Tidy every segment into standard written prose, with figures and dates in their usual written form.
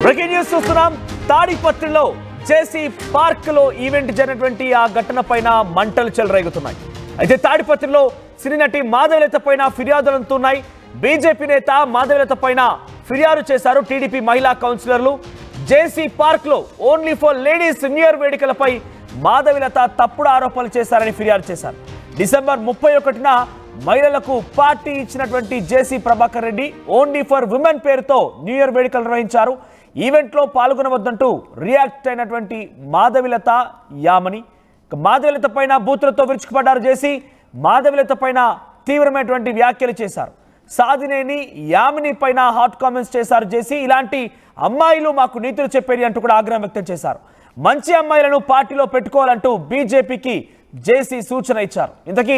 Breaking news చూస్తున్నాం. తాడిపత్రిలో జేసీ park లో ఈవెంట్ జరిగినటువంటి ఆ ఘటన పైన మంటలు చెలరేగుతున్నాయి. అయితే తాడిపత్రిలో సినీ నటి మాధవీలత పైన ఫిర్యాదులు అందుతున్నాయి. బీజేపీ నేత మాధవీలత పైన ఫిర్యాదు చేశారు టీడీపీ మహిళా కౌన్సిలర్లు. జేసీ పార్క్ లో only for ladies new year వేడుకలపై మాధవీలత తప్పుడు ఆరోపణలు చేశారని ఫిర్యాదు చేశారు. డిసెంబర్ 31న మహిళలకు పార్టీ ఇచ్చినటువంటి JC Prabhakar Reddy only for women పేరుతో న్యూ ఇయర్ వేడుకలు నిర్వహించారు. ఈవెంట్లో పాల్గొనవద్దంటూ రియాక్ట్ అయినటువంటి మాధవీలత యామని మాధవీలత పైన బూతులతో విరుచుకుపడ్డారు. జేసీ మాధవీలత పైన తీవ్రమైనటువంటి వ్యాఖ్యలు చేశారు. సాధినేని యామిని పైన హాట్ కామెంట్స్ చేశారు జేసీ. ఇలాంటి అమ్మాయిలు మాకు నీతులు చెప్పేది అంటూ కూడా ఆగ్రహం వ్యక్తం చేశారు. మంచి అమ్మాయిలను పార్టీలో పెట్టుకోవాలంటూ బీజేపీకి జేసీ సూచన ఇచ్చారు. ఇంతకీ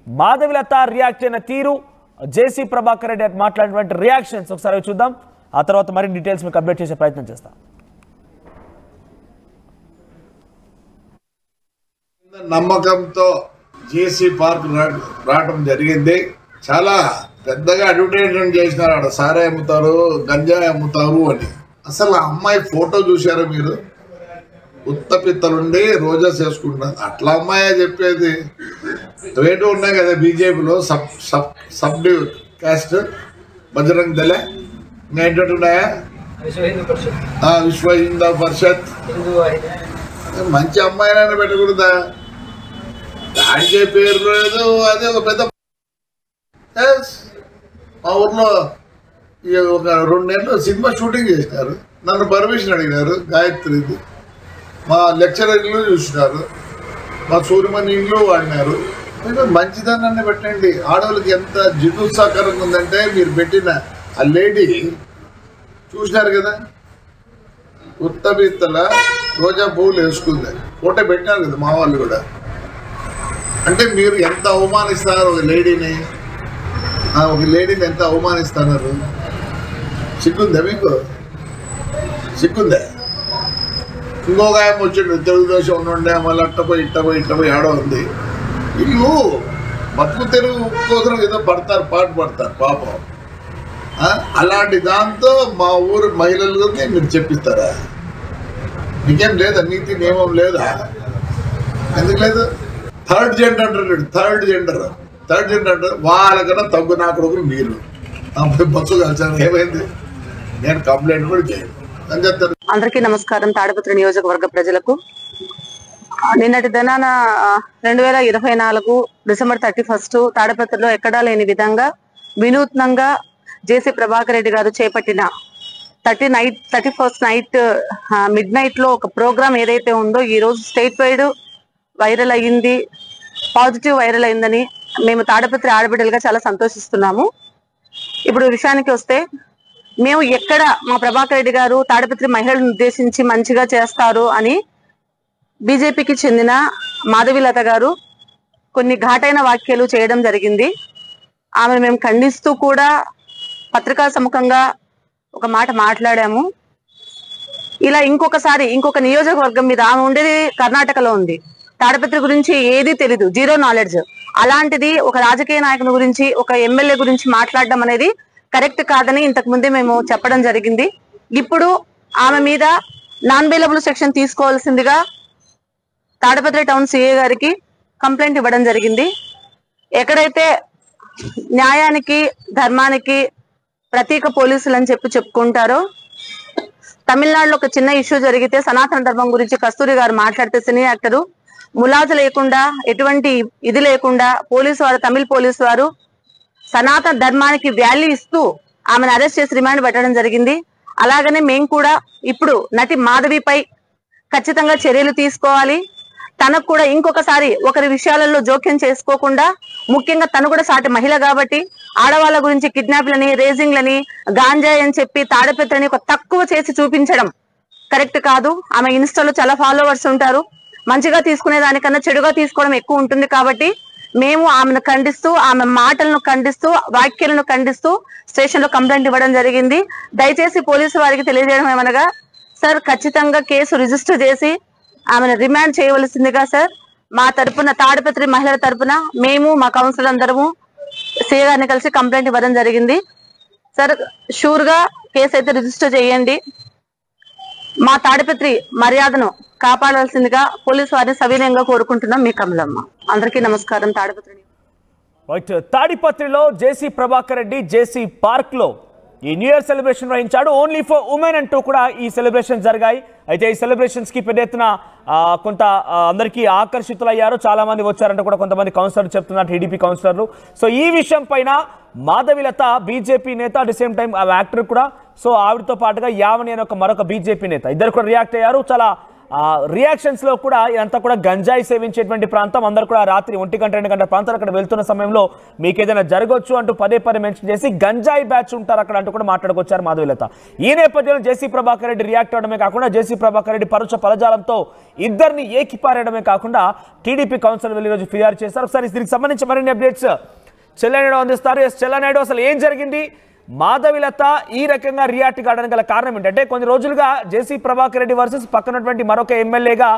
మాధవీలత రియాక్ట్ అయిన తీరు, జేసీ ప్రభాకర్ రెడ్డి మాట్లాడినటువంటి రియాక్షన్స్ ఒకసారి చూద్దాం. ఆ తర్వాత మరిన్ని డీటెయిల్స్ మీకు అప్డేట్ చేసే ప్రయత్నం చేస్తాం. నమ్మకంతో జేసీ పార్క్ రావడం జరిగింది. చాలా పెద్దగా అడ్వర్టైజ్మెంట్ చేసినారు. ఆడ సారా అమ్ముతారు, గంజాయి అమ్ముతారు అని. అసలు ఆ అమ్మాయి ఫోటో చూశారు మీరు? ఉత్తపిత్తలుండి రోజా చేసుకుంటున్నారు. అట్లా అమ్మాయి చెప్పేది రేటు ఉన్నాయి కదా బీజేపీలో సబ్ క్యాస్ట్ బజరంగ్ దళ ఏంటంటున్నాయా విశ్వ హిందూ పరిషత్. మంచి అమ్మాయినైనా పెట్టకూడదా? దానికే పేరు లేదు. అదే ఒక పెద్ద మా ఊర్లో ఒక 2 నెలలు సినిమా షూటింగ్ చేసినారు. నన్ను పర్మిషన్ అడిగినారు. గాయత్రిది మా లెక్చరర్ ఇల్లు చూసినారు, మా సూర్యమణి ఇల్లు వాడినారు. మంచిదాన్ని పెట్టండి. ఆడవాళ్ళకి ఎంత జిగుత్సాకరంగా ఉందంటే మీరు పెట్టిన ఆ లేడీ చూసినారు కదా, ఉత్తబిత్తల రోజా పువ్వులు వేసుకుంది. ఫోటో పెట్టినారు కదా మా వాళ్ళు కూడా. అంటే మీరు ఎంత అవమానిస్తున్నారు ఒక లేడీని ఎంత అవమానిస్తున్నారు? సిగ్గుందా మీకు? సిగ్గుందా? ఇంకొక ఆయన వచ్చిండు తెలుగుదేశం ఉండే, మళ్ళీ ఇట్టపోయి ఆడ ఉంది. వీళ్ళు బతుకు తెరుగు కోసం ఏదో పాటు పడతారు పాపం. అలాంటి దాంతో మా ఊరు మహిళలకి మీరు చెప్పిస్తారా? మీకేం లేదా? నీతి నియమం లేదా? ఎందుకు లేదు? థర్డ్ జెండర్ అంటారు. థర్డ్ జెండర్ అంటారు. వాళ్ళకన్నా తగ్గు నా కొడుకుని మీరు బస్సు కలిసారు. ఏమైంది? నేను కంప్లైంట్ కూడా చేయను అని చెప్తారు. అందరికీ నమస్కారం. తాడిపత్రి నియోజకవర్గ ప్రజలకు నిన్నటి దినాన 2024 డిసెంబర్ 31 తాడిపత్రిలో ఎక్కడా లేని విధంగా వినూత్నంగా జేసీ ప్రభాకర్ రెడ్డి గారు చేపట్టిన 31st నైట్ మిడ్ నైట్ లో ఒక ప్రోగ్రామ్ ఏదైతే ఉందో ఈ రోజు స్టేట్ వైడ్ వైరల్ అయ్యింది, పాజిటివ్ వైరల్ అయిందని మేము తాడిపత్రి ఆడబిడ్డలుగా చాలా సంతోషిస్తున్నాము. ఇప్పుడు విషయానికి వస్తే, మేము ఎక్కడ మా ప్రభాకర్ రెడ్డి గారు తాడిపత్రి మహిళలను ఉద్దేశించి మంచిగా చేస్తారు అని బీజేపీకి చెందిన మాధవీలత గారు కొన్ని ఘాటైన వ్యాఖ్యలు చేయడం జరిగింది. ఆమెను మేము ఖండిస్తూ కూడా పత్రికా సముఖంగా ఒక మాట మాట్లాడాము. ఇలా ఇంకొక నియోజకవర్గం మీద, ఆమె ఉండేది కర్ణాటకలో ఉంది, తాడిపత్రి గురించి ఏది తెలీదు, జీరో నాలెడ్జ్. అలాంటిది ఒక రాజకీయ నాయకుని గురించి, ఒక ఎమ్మెల్యే గురించి మాట్లాడడం అనేది కరెక్ట్ కాదని ఇంతకు ముందే మేము చెప్పడం జరిగింది. ఇప్పుడు ఆమె మీద నాన్ బెయిలబుల్ సెక్షన్ తీసుకోవాల్సిందిగా తాడిపత్రి టౌన్ సిఏ గారికి కంప్లైంట్ ఇవ్వడం జరిగింది. ఎక్కడైతే న్యాయానికి ధర్మానికి ప్రతీక పోలీసులు అని చెప్పుకుంటారో, తమిళనాడులో ఒక చిన్న ఇష్యూ జరిగితే సనాతన ధర్మం గురించి కస్తూరి గారు మాట్లాడితే సినీ యాక్టరు ములాజు లేకుండా, ఎటువంటి ఇది లేకుండా తమిళ పోలీసు వారు సనాతన ధర్మానికి వాల్యూ ఇస్తూ ఆమెను అరెస్ట్ చేసి రిమాండ్ పెట్టడం జరిగింది. అలాగనే మేము కూడా ఇప్పుడు నటి మాధవిపై ఖచ్చితంగా చర్యలు తీసుకోవాలి. తనకు కూడా ఇంకొకసారి ఒకరి విషయాలలో జోక్యం చేసుకోకుండా, ముఖ్యంగా తను కూడా సాటి మహిళ కాబట్టి ఆడవాళ్ళ గురించి కిడ్నాప్లని, రేజింగ్లని, గాంజాయి అని చెప్పి తాడిపత్రిని ఒక తక్కువ చేసి చూపించడం కరెక్ట్ కాదు. ఆమె ఇన్స్టాలో చాలా ఫాలోవర్స్ ఉంటారు. మంచిగా తీసుకునే దానికన్నా చెడుగా తీసుకోవడం ఎక్కువ ఉంటుంది. కాబట్టి మేము ఆమెను ఖండిస్తూ, ఆమె మాటలను ఖండిస్తూ, వ్యాఖ్యలను ఖండిస్తూ స్టేషన్ లో కంప్లైంట్ ఇవ్వడం జరిగింది. దయచేసి పోలీసు వారికి తెలియజేయడం ఏమనగా, సార్ ఖచ్చితంగా కేసు రిజిస్టర్ చేసి ఆమెను రిమాండ్ చేయవలసిందిగా సార్ మా తరపున, తాడిపత్రి మహిళల తరపున మేము మా కౌన్సిలర్ అందరము సీఏ గారిని కలిసి కంప్లైంట్ ఇవ్వడం జరిగింది. సార్ షూర్ గా కేసు అయితే రిజిస్టర్ చేయండి. మా తాడిపత్రి మర్యాదను కాపాడాల్సిందిగా పోలీసు వారిని సవినయంగా కోరుకుంటున్నాం. మీ కమలమ్మ. అందరికీ నమస్కారం. తాడిపత్రిలో జేసీ ప్రభాకర్ రెడ్డి జేసీ పార్క్ లో ఈ న్యూ ఇయర్ సెలబ్రేషన్ వహించాడు. ఓన్లీ ఫర్ ఉమెన్ అంటూ కూడా ఈ సెలబ్రేషన్ జరిగాయి. అయితే ఈ సెలబ్రేషన్స్ కి పెద్ద ఎత్తున కొంత అందరికీ ఆకర్షితులయ్యారు. చాలా మంది వచ్చారంటే కూడా కొంతమంది కౌన్సిలర్లు చెప్తున్నారు, టీడీపీ కౌన్సిలర్లు. సో ఈ విషయం పైన మాధవిలత బీజేపీ నేత, అట్ ది సేమ్ టైం ఆ యాక్టర్ కూడా, సో ఆవిడతో పాటుగా యావని అనే మరొక బీజేపీ నేత ఇద్దరు కూడా రియాక్ట్ అయ్యారు. చాలా రియాక్షన్స్ లో కూడా ఇదంతా కూడా గంజాయి సేవించేటువంటి ప్రాంతం. అందరూ కూడా రాత్రి 1 గంట 2 గంటల ప్రాంతాలు అక్కడ వెళ్తున్న సమయంలో మీకు ఏదైనా జరగవచ్చు అంటూ పదే మెన్షన్ చేసి గంజాయి బ్యాచ్ ఉంటారు అక్కడ అంటూ కూడా మాట్లాడుకొచ్చారు మాధవిలత. ఈ నేపథ్యంలో జేసీ ప్రభాకర్ రెడ్డి రియాక్ట్ అవడమే కాకుండా జేసీ ప్రభాకర్ రెడ్డి పరుష పదజాలంతో ఇద్దరిని ఏకిపారేయడమే కాకుండా టీడీపీ కౌన్సిలర్ వెళ్ళి రోజు ఫిర్యాదు చేశారు. ఒకసారి దీనికి సంబంధించి మరిన్ని అప్డేట్స్ చెల్లనాయుడు అందిస్తారు. చెల్లనాయుడు, అసలు ఏం జరిగింది? మాధవిలత ఈ రకంగా రియాక్ట్ కావడానికి గల కారణం ఏంటంటే కొన్ని రోజులుగా జేసీ ప్రభాకర్ రెడ్డి వర్సెస్ పక్కనటువంటి మరొక ఎమ్మెల్యేగా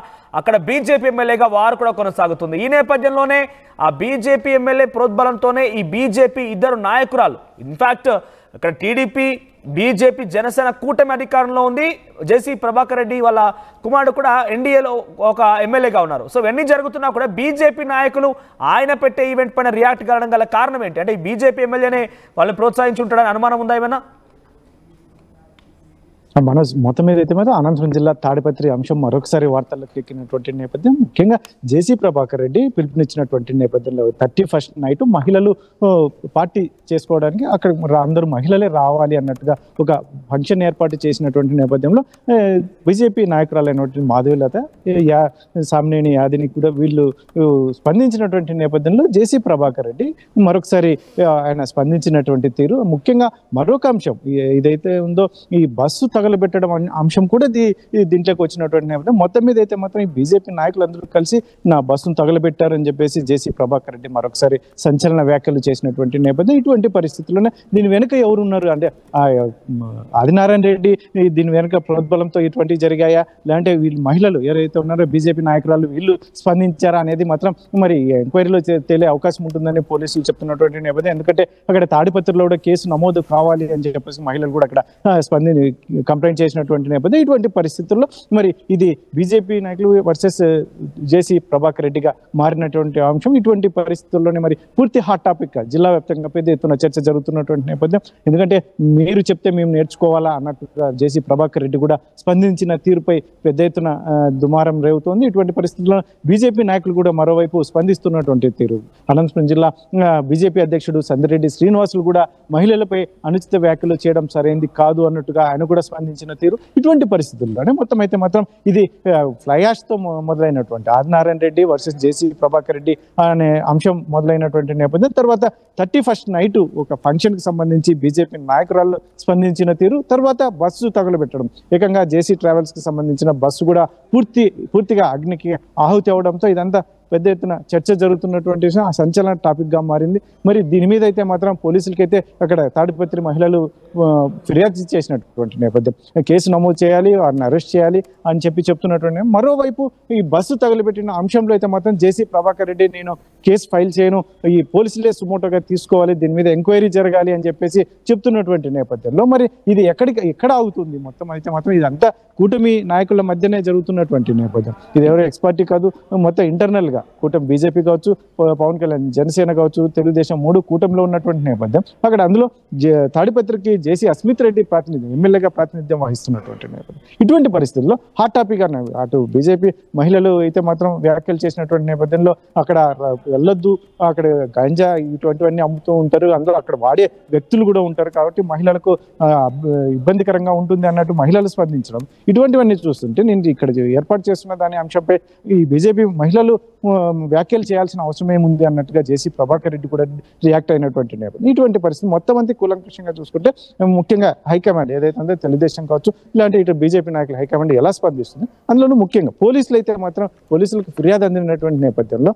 అక్కడ బీజేపీ ఎమ్మెల్యేగా వారు కూడా కొనసాగుతుంది. ఈ నేపథ్యంలోనే ఆ బీజేపీ ఎమ్మెల్యే ప్రోద్బలంతోనే ఈ బీజేపీ ఇద్దరు నాయకురాలు, ఇన్ఫాక్ట్ అక్కడ టీడీపీ బీజేపీ జనసేన కూటమి అధికారంలో ఉంది. జేసీ ప్రభాకర్ రెడ్డి వాళ్ళ కుమారుడు కూడా ఎన్డీఏలో ఒక ఎమ్మెల్యేగా ఉన్నారు. సో ఇవన్నీ జరుగుతున్నా కూడా బీజేపీ నాయకులు ఆయన పెట్టే ఈవెంట్ పైన రియాక్ట్ కావడం గల కారణం ఏంటి? అంటే ఈ బీజేపీ ఎమ్మెల్యేనే వాళ్ళని ప్రోత్సహించుంటాడని అనుమానం ఉందా ఏమైనా? మనోజ్, మొత్తం మీద అయితే మాత్రం అనంతపురం జిల్లా తాడిపత్రి అంశం మరొకసారి వార్తల్లోకి ఎక్కినటువంటి నేపథ్యం, ముఖ్యంగా జేసీ ప్రభాకర్ రెడ్డి పిలుపునిచ్చినటువంటి నేపథ్యంలో 31st నైట్ మహిళలు పార్టీ చేసుకోవడానికి అక్కడ అందరూ మహిళలే రావాలి అన్నట్టుగా ఒక ఫంక్షన్ ఏర్పాటు చేసినటువంటి నేపథ్యంలో బీజేపీ నాయకురాలైనటువంటి మాధవిలత, సామినేని యాదిని కూడా వీళ్ళు స్పందించినటువంటి నేపథ్యంలో జేసీ ప్రభాకర్ రెడ్డి మరొకసారి ఆయన స్పందించినటువంటి తీరు, ముఖ్యంగా మరొక అంశం ఇదైతే ఉందో ఈ బస్సు తగలబెట్టడం అంశం కూడా దీంట్లోకి వచ్చినటువంటి నేపథ్యం. మొత్తం మీద అయితే మాత్రం ఈ బీజేపీ నాయకులందరూ కలిసి నా బస్సును తగలబెట్టారని చెప్పేసి జేసీ ప్రభాకర్ రెడ్డి మరొకసారి సంచలన వ్యాఖ్యలు చేసినటువంటి నేపథ్యం. ఇటువంటి పరిస్థితుల్లోనే దీని వెనుక ఎవరు ఉన్నారు అంటే ఆదినారాయణ రెడ్డి దీని వెనుక ప్రోద్బలంతో ఇటువంటివి జరిగాయా, లేదంటే వీళ్ళు మహిళలు ఎవరైతే ఉన్నారో బీజేపీ నాయకురాలు వీళ్ళు స్పందించారా అనేది మాత్రం మరి ఎంక్వైరీలో తెలియ అవకాశం ఉంటుందని పోలీసులు చెప్తున్నటువంటి నేపథ్యం. ఎందుకంటే అక్కడ తాడిపత్రిలో కూడా కేసు నమోదు కావాలి అని చెప్పేసి మహిళలు కూడా అక్కడ కంప్లైంట్ చేసినటువంటి నేపథ్యం. ఇటువంటి పరిస్థితుల్లో మరి ఇది బీజేపీ నాయకులు వర్సెస్ జేసీ ప్రభాకర్ రెడ్డిగా మారినటువంటి అంశం. ఇటువంటి పరిస్థితుల్లోనే మరి పూర్తి హాట్ టాపిక్ జిల్లా వ్యాప్తంగా పెద్ద ఎత్తున చర్చ జరుగుతున్నటువంటి నేపథ్యం. ఎందుకంటే మీరు చెప్తే మేము నేర్చుకోవాలా అన్నట్టుగా జేసీ ప్రభాకర్ రెడ్డి కూడా స్పందించిన తీరుపై పెద్ద ఎత్తున దుమారం రేగుతోంది. ఇటువంటి పరిస్థితుల్లో బీజేపీ నాయకులు కూడా మరోవైపు స్పందిస్తున్నటువంటి తీరు. అనంతపురం జిల్లా బీజేపీ అధ్యక్షుడు సందిరెడ్డి శ్రీనివాసులు కూడా మహిళలపై అనుచిత వ్యాఖ్యలు చేయడం సరైనది కాదు అన్నట్టుగా ఆయన కూడా స్పందించిన తీరు. ఇటువంటి పరిస్థితుల్లోనే మొత్తం అయితే మాత్రం ఇది ఫ్లైయాష్ తో మొదలైనటువంటి ఆదినారాయణ రెడ్డి వర్సెస్ జేసీ ప్రభాకర్ రెడ్డి అనే అంశం మొదలైనటువంటి నేపథ్యం. తర్వాత 31st నైట్ ఒక ఫంక్షన్ కి సంబంధించి బీజేపీ నాయకురాలు స్పందించిన తీరు, తర్వాత బస్సు తగులబెట్టడం, ఏకంగా జేసీ ట్రావెల్స్ కి సంబంధించిన బస్సు కూడా పూర్తిగా అగ్నికి ఆహుతి అవడంతో ఇదంతా పెద్ద ఎత్తున చర్చ జరుగుతున్నటువంటి విషయం ఆ సంచలన టాపిక్ గా మారింది. మరి దీని మీద అయితే మాత్రం పోలీసులకైతే అక్కడ తాడిపత్రి మహిళలు ఫిర్యాదు చేసినటువంటి నేపథ్యం. కేసు నమోదు చేయాలి, వారిని అరెస్ట్ చేయాలి అని చెప్తున్నటువంటి. మరోవైపు ఈ బస్సు తగులబెట్టిన అంశంలో అయితే మాత్రం జేసీ ప్రభాకర్ రెడ్డి నేను కేసు ఫైల్ చేయను, ఈ పోలీసులే సుమోటోగా తీసుకోవాలి, దీని మీద ఎంక్వైరీ జరగాలి అని చెప్పేసి చెప్తున్నటువంటి నేపథ్యంలో మరి ఇది ఎక్కడ అవుతుంది? మొత్తం అయితే మాత్రం ఇదంతా కూటమి నాయకుల మధ్యనే జరుగుతున్నటువంటి నేపథ్యం. ఇది ఎవరో ఎక్స్పర్టీ కాదు, మొత్తం ఇంటర్నల్ గా కూటమి బీజేపీ కావచ్చు, పవన్ కళ్యాణ్ జనసేన కావచ్చు, తెలుగుదేశం 3 కూటమిలో ఉన్నటువంటి నేపథ్యం. అక్కడ అందులో తాడిపత్రికి జేసీ అస్మిత్ రెడ్డి ఎమ్మెల్యేగా ప్రాతినిధ్యం వహిస్తున్నటువంటి నేపథ్యం. ఇటువంటి పరిస్థితుల్లో హాట్ టాపిక్ అన్నది అటు బీజేపీ మహిళలు అయితే మాత్రం వ్యాఖ్యలు చేసినటువంటి నేపథ్యంలో అక్కడ వెళ్ళొద్దు, అక్కడ గంజా ఇటువంటివన్నీ అమ్ముతూ ఉంటారు, అందులో అక్కడ వాడే వ్యక్తులు కూడా ఉంటారు, కాబట్టి మహిళలకు ఇబ్బందికరంగా ఉంటుంది అన్నట్టు మహిళలు స్పందించడం, ఇటువంటివన్నీ చూస్తుంటే నేను ఇక్కడ ఏర్పాటు చేస్తున్న దాని అంశంపై ఈ బీజేపీ మహిళలు వ్యాఖ్యలు చేయాల్సిన అవసరం ఏముంది అన్నట్టుగా జేసీ ప్రభాకర్ రెడ్డి కూడా రియాక్ట్ అయినటువంటి నేపథ్యం. ఇటువంటి పరిస్థితి మొత్తం అంతా కూలంకషంగా చూసుకుంటే ముఖ్యంగా హైకమాండ్ ఏదైతే ఉందో తెలుగుదేశం కావచ్చు, ఇలాంటి ఇటు బీజేపీ నాయకులు హైకమాండ్ ఎలా స్పందిస్తుంది, అందులోనూ ముఖ్యంగా పోలీసులు అయితే మాత్రం పోలీసులకు ఫిర్యాదు అందినటువంటి నేపథ్యంలో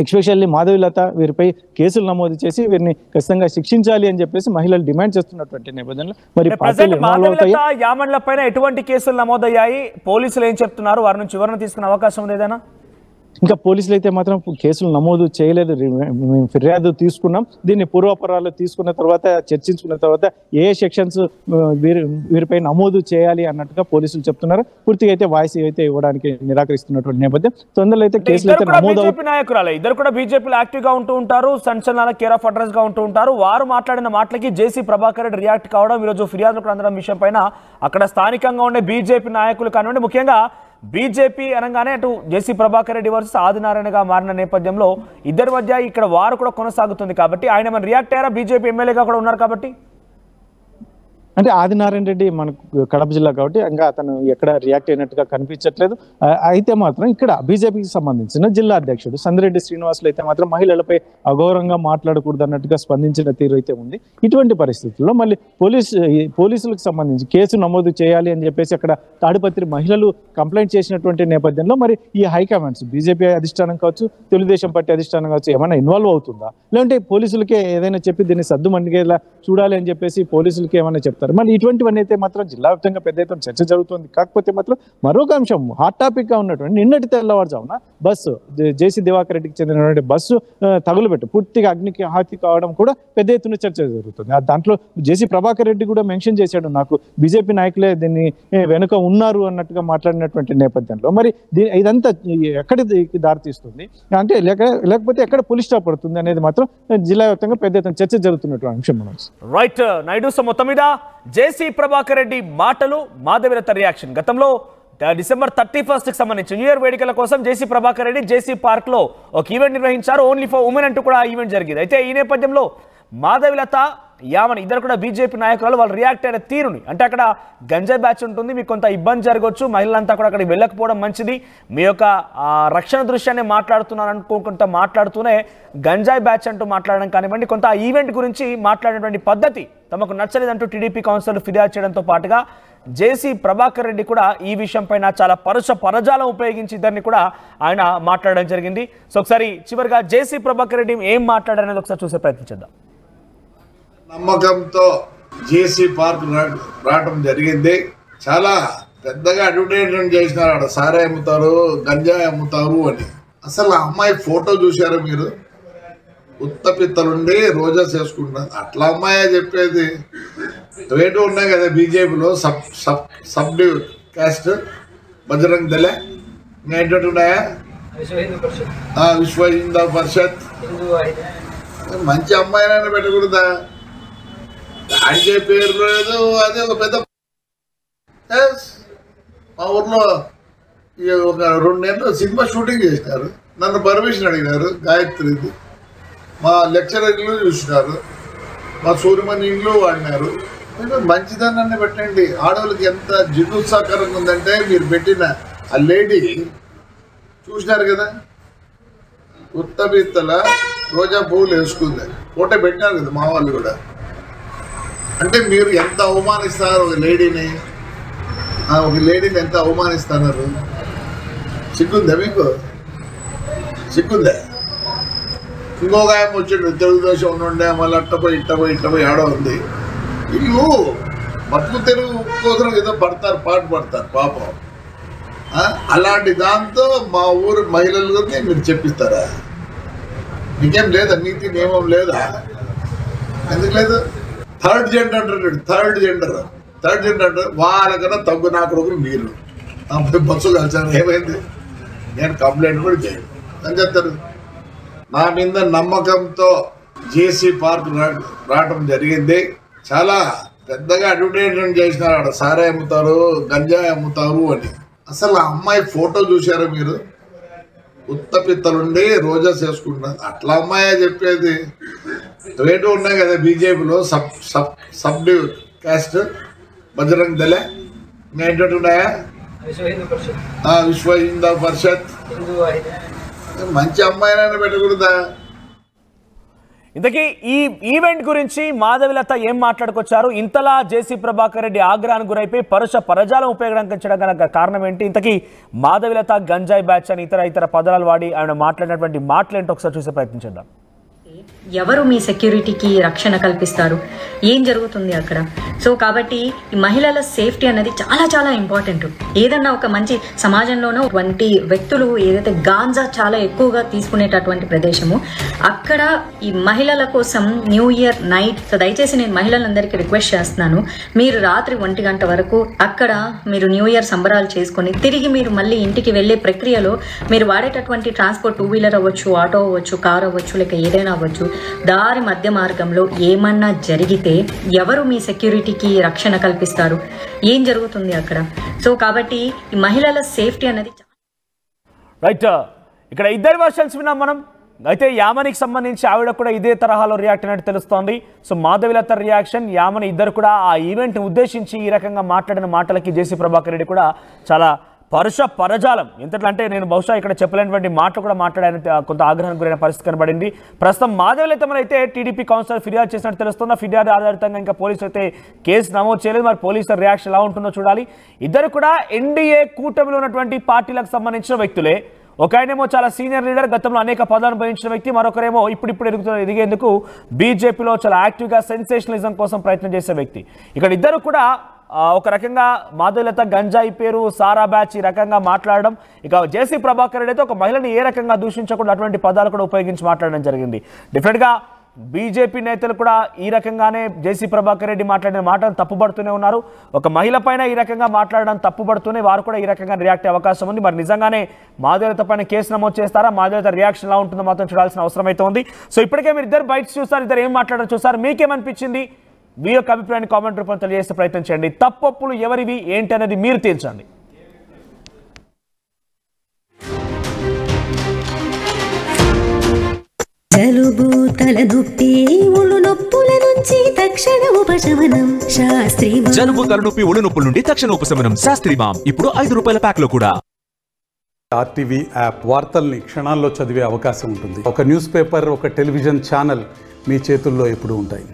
ఎక్స్పెషల్లీ మాధవిలత వీరిపై కేసులు నమోదు చేసి వీరిని ఖచ్చితంగా శిక్షించాలి అని చెప్పేసి మహిళలు డిమాండ్ చేస్తున్నటువంటి నేపథ్యంలో మరి యామన్ల పైన ఎటువంటి కేసులు నమోదయ్యాయి, పోలీసులు ఏం చెప్తున్నారు, వారి నుంచి వివరణ తీసుకునే అవకాశం ఉంది ఏదైనా? ఇంకా పోలీసులు అయితే మాత్రం కేసులు నమోదు చేయలేదు, మేము ఫిర్యాదు తీసుకున్నాం, దీన్ని పూర్వాపరాలు తీసుకున్న తర్వాత చర్చించుకున్న తర్వాత ఏ సెక్షన్స్ వీరిపై నమోదు చేయాలి అన్నట్టుగా పోలీసులు చెప్తున్నారు. పూర్తిగా అయితే వాయిస్ అయితే ఇవ్వడానికి నిరాకరిస్తున్నటువంటి నేపథ్యం. తొందరలో అయితే కేసులు అయితే నమోదు. నాయకురాలే ఇద్దరు కూడా బీజేపీలో యాక్టివ్ గా ఉంటూ ఉంటారు, సంచలనాల కేర్ ఆఫ్ అడ్రస్ గా ఉంటూ ఉంటారు. వారు మాట్లాడిన మాటలకి జేసీ ప్రభాకర్ రెడ్డి రియాక్ట్ కావడం, ఈరోజు ఫిర్యాదులకు అందడం విషయం పైన అక్కడ స్థానికంగా ఉండే బీజేపీ నాయకులు కానివ్వండి, ముఖ్యంగా బీజేపీ అనగానే అటు జేసీ ప్రభాకర్ రెడ్డి వర్సెస్ ఆదినారాయణగా మారిన నేపథ్యంలో ఇద్దరి మధ్య ఇక్కడ వారు కూడా కొనసాగుతుంది కాబట్టి ఆయన మన రియాక్ట్ అయ్యారా? బీజేపీ ఎమ్మెల్యేగా కూడా ఉన్నారు కాబట్టి. అంటే ఆదినారాయణ రెడ్డి మనకు కడప జిల్లా కాబట్టి ఇంకా అతను ఎక్కడ రియాక్ట్ అయినట్టుగా కనిపించట్లేదు. అయితే మాత్రం ఇక్కడ బీజేపీకి సంబంధించిన జిల్లా అధ్యక్షుడు సందిరెడ్డి శ్రీనివాసులు అయితే మాత్రం మహిళలపై అగౌరవంగా మాట్లాడకూడదు అన్నట్టుగా స్పందించిన తీరు అయితే ఉంది. ఇటువంటి పరిస్థితుల్లో మళ్ళీ పోలీసులకు సంబంధించి కేసు నమోదు చేయాలి అని చెప్పేసి అక్కడ తాడిపత్రి మహిళలు కంప్లైంట్ చేసినటువంటి నేపథ్యంలో మరి ఈ హైకమాండ్స్ బీజేపీ అధిష్టానం కావచ్చు, తెలుగుదేశం పార్టీ అధిష్టానం కావచ్చు ఏమైనా ఇన్వాల్వ్ అవుతుందా, లేదంటే పోలీసులకే ఏదైనా చెప్పి దీన్ని సద్దు మణిగేలా చూడాలి అని చెప్పేసి పోలీసులకి ఏమైనా చెప్తారు? మరి ఇటువంటివన్నీ అయితే మాత్రం జిల్లా వ్యాప్తంగా పెద్ద ఎత్తున చర్చ జరుగుతుంది. కాకపోతే మాత్రం మరొక అంశం హాట్ టాపిక్ గా ఉన్నటువంటి నిన్నటి తెల్లవారుజామున బస్సు జేసీ దివాకర్ రెడ్డికి చెందినటువంటి బస్సు తగులుబెట్టు పూర్తిగా అగ్నికి ఆహతి కావడం కూడా పెద్ద ఎత్తున చర్చ జరుగుతుంది. దాంట్లో జేసీ ప్రభాకర్ రెడ్డి కూడా మెన్షన్ చేశాడు, నాకు బీజేపీ నాయకులే దీన్ని వెనుక ఉన్నారు అన్నట్టుగా మాట్లాడినటువంటి నేపథ్యంలో మరి ఇదంతా ఎక్కడికి దారితీస్తుంది అంటే లేకపోతే ఎక్కడ పోలీస్ స్టాప్ పడుతుంది అనేది మాత్రం జిల్లా వ్యాప్తంగా పెద్ద ఎత్తున చర్చ జరుగుతున్నటువంటి అంశం. మనం రైట్ నాయుడు, సో మొత్తం మీద జేసీ ప్రభాకర్ రెడ్డి మాటలు, మాధవిలత రియాక్షన్. గతంలో డిసెంబర్ 31కి సంబంధించి న్యూ ఇయర్ వేడుకల కోసం జేసీ ప్రభాకర్ రెడ్డి జేసీ పార్క్ లో ఒక ఈవెంట్ నిర్వహించారు. ఓన్లీ ఫర్ ఉమెన్ అంటూ కూడా ఈవెంట్ జరిగింది. అయితే ఈ నేపథ్యంలో మాధవిలత యామని ఇద్దరు కూడా బీజేపీ నాయకులు వాళ్ళు రియాక్ట్ అయిన తీరుని, అంటే అక్కడ గంజాయి బ్యాచ్ ఉంటుంది, మీకు కొంత ఇబ్బంది జరగవచ్చు, మహిళలంతా కూడా అక్కడికి వెళ్ళకపోవడం మంచిది, మీ యొక్క రక్షణ దృశ్యాన్ని మాట్లాడుతున్నాను అనుకోకుండా మాట్లాడుతూనే గంజాయి బ్యాచ్ అంటూ మాట్లాడడం కానివ్వండి, కొంత ఈవెంట్ గురించి మాట్లాడేటువంటి పద్ధతి తమకు నచ్చలేదంటూ టీడీపీ కౌన్సిలర్ ఫిర్యాదు చేయడంతో పాటుగా జేసీ ప్రభాకర్ రెడ్డి కూడా ఈ విషయం పైన చాలా పరజాలం ఉపయోగించి ఇద్దరిని కూడా ఆయన మాట్లాడడం జరిగింది. సో ఒకసారి చివరిగా జేసీ ప్రభాకర్ రెడ్డి ఏం మాట్లాడారనేది ఒకసారి చూసే ప్రయత్నించేద్దాం. నమ్మకంతో జేసీ పార్క్ రావడం జరిగింది. చాలా పెద్దగా అడ్వర్టైజ్మెంట్ చేసినారు, అక్కడ సారే అమ్ముతారు, గంజాయి అమ్ముతారు అని. అసలు ఆ అమ్మాయి ఫోటో చూశారు మీరు? ఉత్తపిత్తలుండి రోజా చేసుకుంటారు, అట్లా అమ్మాయే చెప్పేది. రేటు ఉన్నాయి కదా బీజేపీలో సబ్ క్యాస్ట్, బజరంగ్ దళ, ఇంకా ఉన్నాయా, విశ్వ హిందూ పరిషత్. మంచి అమ్మాయినైనా పెట్టకూడదా? దానికే పేరు లేదు. అదే ఒక పెద్ద మా ఊర్లో ఒక 2 నెలలు సినిమా షూటింగ్ చేసినారు, నన్ను పర్మిషన్ అడిగినారు. గాయత్రిది మా లెక్చరర్లు చూసినారు, మా సూర్యమణి ఇల్లు వాడినారు. మంచిదన్నాన్ని పెట్టండి. ఆడవాళ్ళకి ఎంత జిగుత్సాకరంగా ఉందంటే మీరు పెట్టిన ఆ లేడీ చూసినారు కదా, ఉత్తబిత్తల రోజా పువ్వులు వేసుకుంది, ఫోటో పెట్టినారు కదా మా వాళ్ళు కూడా. అంటే మీరు ఎంత అవమానిస్తున్నారు ఒక లేడీని ఎంత అవమానిస్తున్నారు? సిగ్గుందా మీకు? సిగ్గుందా? ఇంకొక ఆయన వచ్చిండు, తెలుగుదేశం ఉండే, మళ్ళీ ఇట్టపోయి ఆడ ఉంది. వీళ్ళు బతుకు తెరుగు కోసం ఏదో పాటు పడతారు పాపం. అలాంటి దాంతో మా ఊరు మహిళలకి మీరు చెప్పిస్తారా? మీకేం లేదా? నీతి నియమం లేదా? ఎందుకు లేదు? థర్డ్ జెండర్ అంటారు, థర్డ్ జెండర్ వాళ్ళకన్నా తగ్గు నా కొడుకులు మీరు బస్సు కలిసాను. ఏమైంది? నేను కంప్లైంట్ కూడా చేయను అని చెప్తారు. నా మీద నమ్మకంతో జేసీ పార్క్ రావడం జరిగింది. చాలా పెద్దగా అడ్వర్టైజ్మెంట్ చేసినారు, అక్కడ సారే అమ్ముతారు, గంజాయి అమ్ముతారు అని. అసలు ఆ అమ్మాయి ఫోటో చూశారు మీరు? ఉత్తపిత్తలుండి రోజా చేసుకుంటారు, అట్లా అమ్మాయే చెప్పేది. రేటు ఉన్నాయి కదా బీజేపీలో సబ్ క్యాస్ట్, బజరంగ్ దళ, ఇంకా ఉన్నాయా, విశ్వ హిందూ పరిషత్. మంచి అమ్మాయినైనా పెట్టకూడదా? ఇంతకీ ఈ ఈవెంట్ గురించి మాధవిలత ఏం మాట్లాడుకొచ్చారు? ఇంతలా జేసీ ప్రభాకర్ రెడ్డి ఆగ్రహానికి గురైపోయి పరజాలం ఉపయోగించడం గల కారణం ఏంటి? ఇంతకీ మాధవిలత గంజాయి బ్యాచ్ అని ఇతర పదాలు వాడి ఆయన మాట్లాడినటువంటి మాటలేంటో ఒకసారి చూసే ప్రయత్నించేద్దాం. ఎవరు మీ సెక్యూరిటీకి రక్షణ కల్పిస్తారు, ఏం జరుగుతుంది అక్కడ. సో కాబట్టి ఈ మహిళల సేఫ్టీ అనేది చాలా చాలా ఇంపార్టెంట్. ఏదన్నా ఒక మంచి సమాజంలోనూ వంటి వ్యక్తులు ఏదైతే గాంజా చాలా ఎక్కువగా తీసుకునేటటువంటి ప్రదేశము, అక్కడ ఈ మహిళల కోసం న్యూ ఇయర్ నైట్, సో దయచేసి నేను మహిళలందరికీ రిక్వెస్ట్ చేస్తున్నాను, మీరు రాత్రి 1 గంట వరకు అక్కడ మీరు న్యూ ఇయర్ సంబరాలు చేసుకొని తిరిగి మీరు మళ్ళీ ఇంటికి వెళ్ళే ప్రక్రియలో మీరు వాడేటటువంటి ట్రాన్స్పోర్ట్ 2 వీలర్ అవ్వచ్చు, ఆటో అవ్వచ్చు, కార్ అవ్వచ్చు, లేక ఏదైనా అవ్వచ్చు, దారి మధ్య మార్గంలో ఏమన్నా జరిగితే ఎవరు మీ సెక్యూరిటీకి రక్షణ కల్పిస్తారు, ఏం జరుగుతుంది అక్కడ. సో కాబట్టి ఈ మహిళల సేఫ్టీ అనేది రైట్. ఇక్కడ ఇద్దరు వర్షన్స్ విన్నాం మనం. అయితే యామనికి సంబంధించి ఆవిడ కూడా ఇదే తరహాలో రియాక్ట్ అయినట్టు తెలుస్తోంది. సో మాధవిలత రియాక్షన్, యామని ఇద్దరు కూడా ఆ ఈవెంట్ని ఉద్దేశించి ఈ రకంగా మాట్లాడిన మాటలకి జేసీ ప్రభాకర్ రెడ్డి కూడా చాలా పరజాలం ఎంతట్లా అంటే నేను బహుశా ఇక్కడ చెప్పలేనటువంటి మాటలు కూడా మాట్లాడాలని కొంత ఆగ్రహానికి గురైన పరిస్థితి కనబడింది. ప్రస్తుతం మాధవిలతమని అయితే టీడీపీ కౌన్సిలర్ ఫిర్యాదు చేసినట్టు తెలుస్తుంది. ఫిర్యాదు ఆధారితంగా ఇంకా పోలీసులు అయితే కేసు నమోదు చేయలేదు. మరి పోలీసుల రియాక్షన్ ఎలా ఉంటుందో చూడాలి. ఇద్దరు కూడా ఎన్డీఏ కూటమిలో ఉన్నటువంటి పార్టీలకు సంబంధించిన వ్యక్తులే. ఒక ఆయనేమో చాలా సీనియర్ లీడర్, గతంలో అనేక పదాలను భరించిన వ్యక్తి. మరొకరేమో ఇప్పుడు ఎదిగేందుకు బీజేపీలో చాలా యాక్టివ్గా సెన్సేషనలిజం కోసం ప్రయత్నం చేసే వ్యక్తి. ఇక్కడ ఇద్దరు కూడా ఒక రకంగా మాధవిలత గంజాయి పేరు, సారా బ్యాచ్ ఈ రకంగా మాట్లాడడం, ఇక జేసీ ప్రభాకర్ రెడ్డి అయితే ఒక మహిళని ఏ రకంగా దూషించకుండా అటువంటి పదాలు కూడా ఉపయోగించి మాట్లాడడం జరిగింది. డెఫినెట్గా బీజేపీ నేతలు కూడా ఈ రకంగానే జేసీ ప్రభాకర్ రెడ్డి మాట్లాడిన మాటను తప్పుపడుతూనే ఉన్నారు. ఒక మహిళ పైన ఈ రకంగా మాట్లాడడం తప్పుపడుతూనే వారు కూడా ఈ రకంగా రియాక్ట్ అయ్యే అవకాశం ఉంది. మరి నిజంగానే మాధవిలత పైన కేసు నమోదు చేస్తారా, మాధవిలత రియాక్షన్ ఎలా ఉంటుందో మాత్రం చూడాల్సిన అవసరం అయితే ఉంది. సో ఇప్పటికే మీరు ఇద్దరు బయట చూస్తారు, ఇద్దరు ఏం మాట్లాడారు చూస్తారు. మీకేమనిపించింది? మీ యొక్క అభిప్రాయాన్ని కామెంట్ రూపంలో తెలియజేస్తే ప్రయత్నం చేయండి. తప్పొప్పులు ఎవరివి ఏంటి అనేది మీరు తేల్చండి. జలుబు, తలనొప్పి, ఒళ్ళు నొప్పుల నుంచి తక్షణ ఉపశమనం శాస్త్రీ. జలుబు, తలనొప్పి, ఒళ్ళు నొప్పుల నుండి తక్షణ ఉపశమనం శాస్త్రీ మామ్. ఇప్పుడు ₹5 ప్యాక్ లో కూడా. ఆర్టీవీ యాప్ వార్తల్ని క్షణాల్లో చదివే అవకాశం ఉంటుంది. ఒక న్యూస్ పేపర్, ఒక టెలివిజన్ ఛానల్ మీ చేతుల్లో ఎప్పుడూ ఉంటాయి.